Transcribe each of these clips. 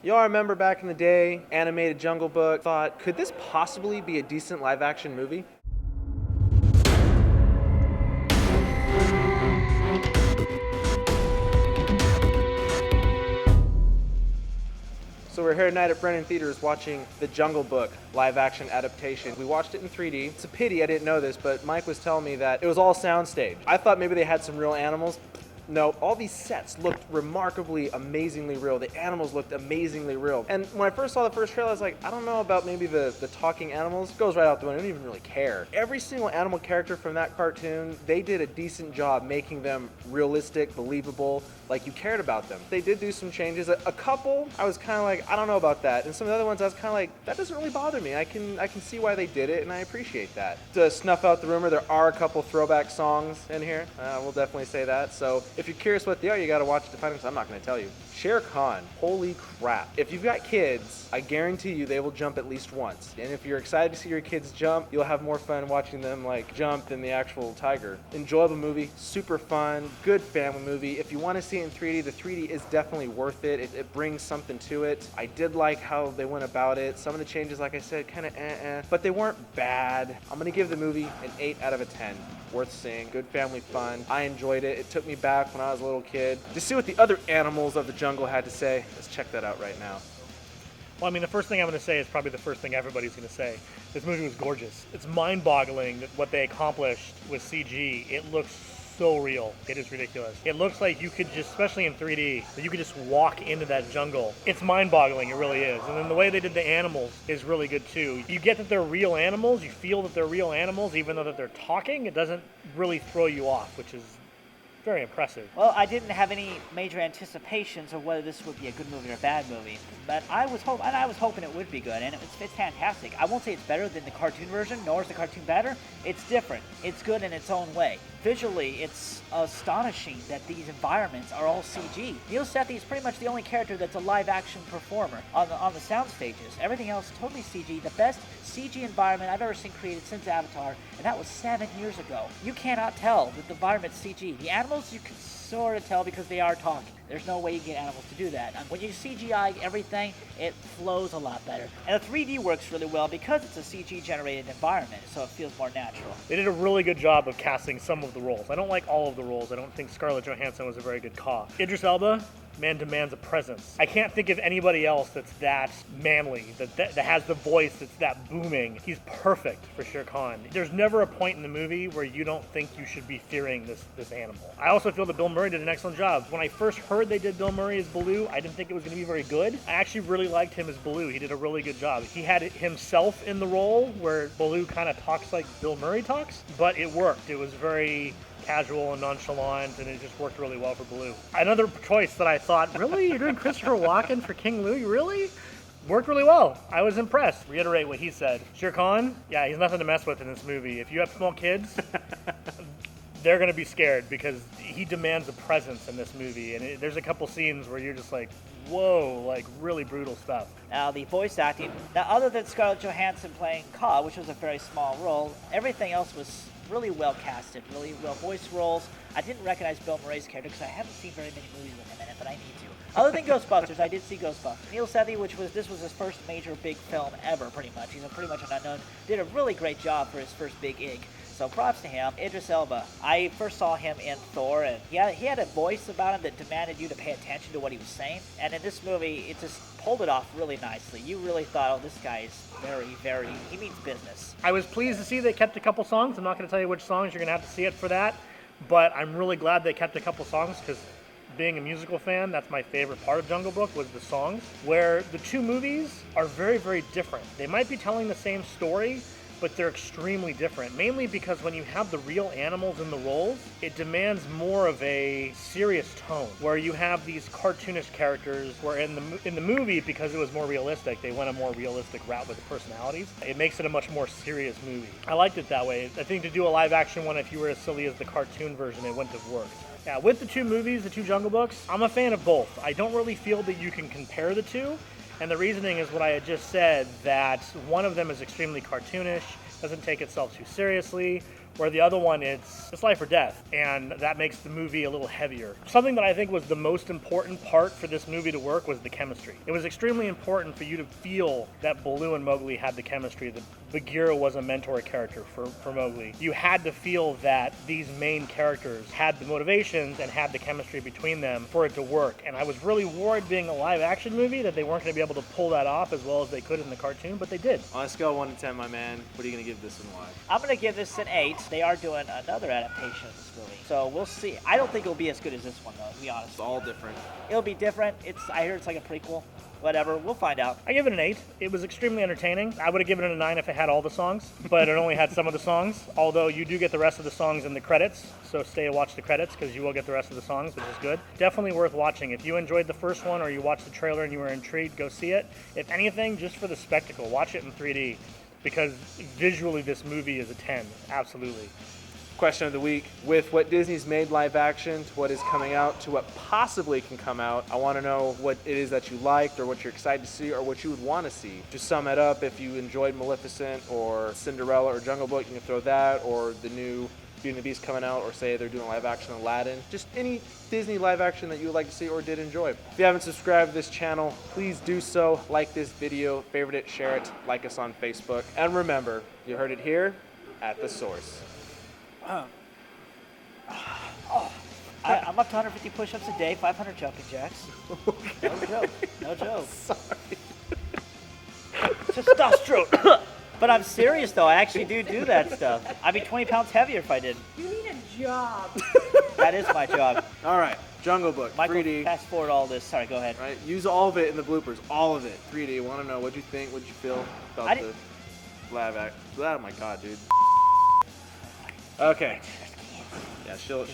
Y'all remember back in the day, animated Jungle Book, thought, could this possibly be a decent live action movie? So we're here tonight at Brennan Theaters watching The Jungle Book live action adaptation. We watched it in 3D. It's a pity I didn't know this, but Mike was telling me that it was all soundstage. I thought maybe they had some real animals. No, all these sets looked remarkably, amazingly real. The animals looked amazingly real. And when I first saw the first trailer, I was like, I don't know about maybe the talking animals. It goes right out the window. I don't even really care. Every single animal character from that cartoon, they did a decent job making them realistic, believable, like you cared about them. They did do some changes. A couple, I was kind of like, I don't know about that. And some of the other ones, I was kind of like, that doesn't really bother me. I can see why they did it, and I appreciate that. To snuff out the rumor, there are a couple throwback songs in here. We'll definitely say that. So if you're curious what they are, you got to watch it to find out, because I'm not going to tell you. Shere Khan, holy crap. If you've got kids, I guarantee you they will jump at least once. And if you're excited to see your kids jump, you'll have more fun watching them like jump than the actual tiger. Enjoyable movie, super fun, good family movie. If you want to see it in 3D, the 3D is definitely worth it. It brings something to it. I did like how they went about it. Some of the changes, like I said, kind of but they weren't bad. I'm going to give the movie an 8 out of a 10. Worth seeing, good family fun. I enjoyed it. It took me back when I was a little kid to see what the other animals of the jungle had to say. Let's check that out right now. Well, I mean, the first thing I'm going to say is probably the first thing everybody's going to say. This movie was gorgeous. It's mind-boggling that what they accomplished with CG. It looks so real. It is ridiculous. It looks like you could just, especially in 3D, that you could just walk into that jungle. It's mind-boggling, it really is. And then the way they did the animals is really good too. You get that they're real animals, you feel that they're real animals, even though that they're talking, it doesn't really throw you off, which is very impressive. Well, I didn't have any major anticipations of whether this would be a good movie or a bad movie, but I was hoping it would be good, and it's fantastic. I won't say it's better than the cartoon version, nor is the cartoon better. It's different. It's good in its own way. Visually, it's astonishing that these environments are all CG. Neil Sethi is pretty much the only character that's a live-action performer on the sound stages. Everything else totally CG. The best CG environment I've ever seen created since Avatar, and that was 7 years ago. You cannot tell that the environment's CG. The animals you can sort of tell because they are talking. There's no way you get animals to do that. When you CGI everything, it flows a lot better. And the 3D works really well because it's a CG-generated environment, so it feels more natural. They did a really good job of casting some of the roles. I don't like all of the roles. I don't think Scarlett Johansson was a very good call. Idris Elba, man, demands a presence. I can't think of anybody else that's that manly, that has the voice that's that booming. He's perfect for Shere Khan. There's never a point in the movie where you don't think you should be fearing this animal. I also feel that Bill Murray did an excellent job. When I first heard they did Bill Murray as Baloo, I didn't think it was going to be very good. I actually really liked him as Baloo. He did a really good job. He had himself in the role where Baloo kind of talks like Bill Murray talks, but it worked. It was very casual and nonchalant, and it just worked really well for Baloo. Another choice that I thought, really? You're doing Christopher Walken for King Louie? Really? Worked really well. I was impressed. Reiterate what he said. Shere Khan, yeah, he's nothing to mess with in this movie. If you have small kids, they're going to be scared because he demands a presence in this movie, and there's a couple scenes where you're just like, whoa, like really brutal stuff. Now, the voice acting, now other than Scarlett Johansson playing Ka, which was a very small role, everything else was really well casted, really well voiced roles. I didn't recognize Bill Murray's character because I haven't seen very many movies with him in it, but I need to. Other than Ghostbusters, I did see Ghostbusters. Neil Sethi, this was his first major big film ever, pretty much. He's pretty much an unknown. Did a really great job for his first big gig. So props to him. Idris Elba. I first saw him in Thor, and he had a voice about him that demanded you to pay attention to what he was saying. And in this movie, it just pulled it off really nicely. You really thought, oh, this guy is he means business. I was pleased to see they kept a couple songs. I'm not going to tell you which songs. You're going to have to see it for that. But I'm really glad they kept a couple songs because being a musical fan, that's my favorite part of Jungle Book was the songs. Where the two movies are very, very different. They might be telling the same story, but they're extremely different, mainly because when you have the real animals in the roles, it demands more of a serious tone, where you have these cartoonish characters, where in the movie, because it was more realistic, they went a more realistic route with the personalities. It makes it a much more serious movie. I liked it that way. I think to do a live-action one, if you were as silly as the cartoon version, it wouldn't have worked. Yeah, with the two movies, the two Jungle Books, I'm a fan of both. I don't really feel that you can compare the two. And the reasoning is what I had just said, that one of them is extremely cartoonish, doesn't take itself too seriously, where the other one it's life or death, and that makes the movie a little heavier. Something that I think was the most important part for this movie to work was the chemistry. It was extremely important for you to feel that Baloo and Mowgli had the chemistry, that Bagheera was a mentor character for Mowgli. You had to feel that these main characters had the motivations and had the chemistry between them for it to work. And I was really worried, being a live action movie, that they weren't going to be able to pull that off as well as they could in the cartoon, but they did. On a scale of 1 to 10, my man, what are you going to give this and why? I'm going to give this an 8. They are doing another adaptation of this movie, so we'll see. I don't think it'll be as good as this one, though, to be honest. It's all different. It'll be different. I hear it's like a prequel. Whatever, we'll find out. I give it an 8. It was extremely entertaining. I would have given it a 9 if it had all the songs, but it only had some of the songs, although you do get the rest of the songs in the credits, so stay and watch the credits because you will get the rest of the songs, which is good. Definitely worth watching. If you enjoyed the first one or you watched the trailer and you were intrigued, go see it. If anything, just for the spectacle, watch it in 3D because visually this movie is a 10, absolutely. Question of the week: with what Disney's made live action to what is coming out to what possibly can come out, I want to know what it is that you liked or what you're excited to see or what you would want to see. To sum it up, if you enjoyed Maleficent or Cinderella or Jungle Book, you can throw that, or the new Beauty and the Beast coming out, or say they're doing live action Aladdin. Just any Disney live action that you would like to see or did enjoy. If you haven't subscribed to this channel, please do so. Like this video, favorite it, share it, like us on Facebook. And remember, you heard it here at The Source. I'm up to 150 push-ups a day, 500 jumping jacks. No joke. No joke. Sorry. Testosterone. But I'm serious though. I actually do that stuff. I'd be 20 pounds heavier if I didn't. You need a job. That is my job. All right, Jungle Book, Michael, 3D. fast forward all this. Sorry, go ahead. Right, use all of it in the bloopers, all of it. 3D. Want to know what you think, what you feel I about didn't- the live act? Oh my god, dude. Okay. Yeah, she'll.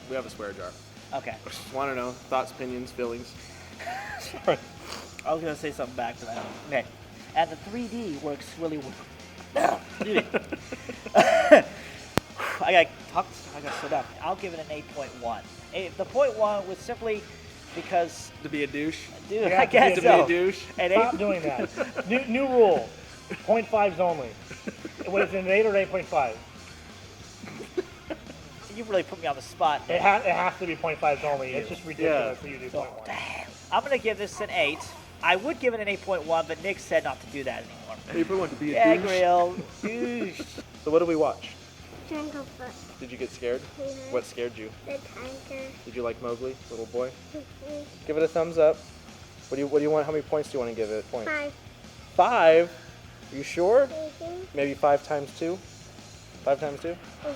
We have a swear jar. Okay. Want to know thoughts, opinions, feelings? Sorry. I was gonna say something back to that. Okay. And the 3D works really well. Dude. I gotta slow down. I'll give it an 8.1. The point one was simply because, To be a douche. dude, Yeah, I guess To so. be a douche. An Stop 8, doing that. New rule. 0.5s only. What is it, an 8 or an 8.5? you really put me on the spot. It has to be 0.5s only. It's just ridiculous that you do 0.1. I'm gonna give this an 8. I would give it an 8.1, but Nick said not to do that anymore. You put one to be a Yeah, douche. Grill, douche. So what did we watch? Jungle Book. Did you get scared? Mhm. What scared you? The tiger. Did you like Mowgli, little boy? Mhm. Give it a thumbs up. What do you want? How many points do you want to give it? Points. 5. 5? Are you sure? Mhm. Maybe 5 times 2? 5 times 2? Mhm.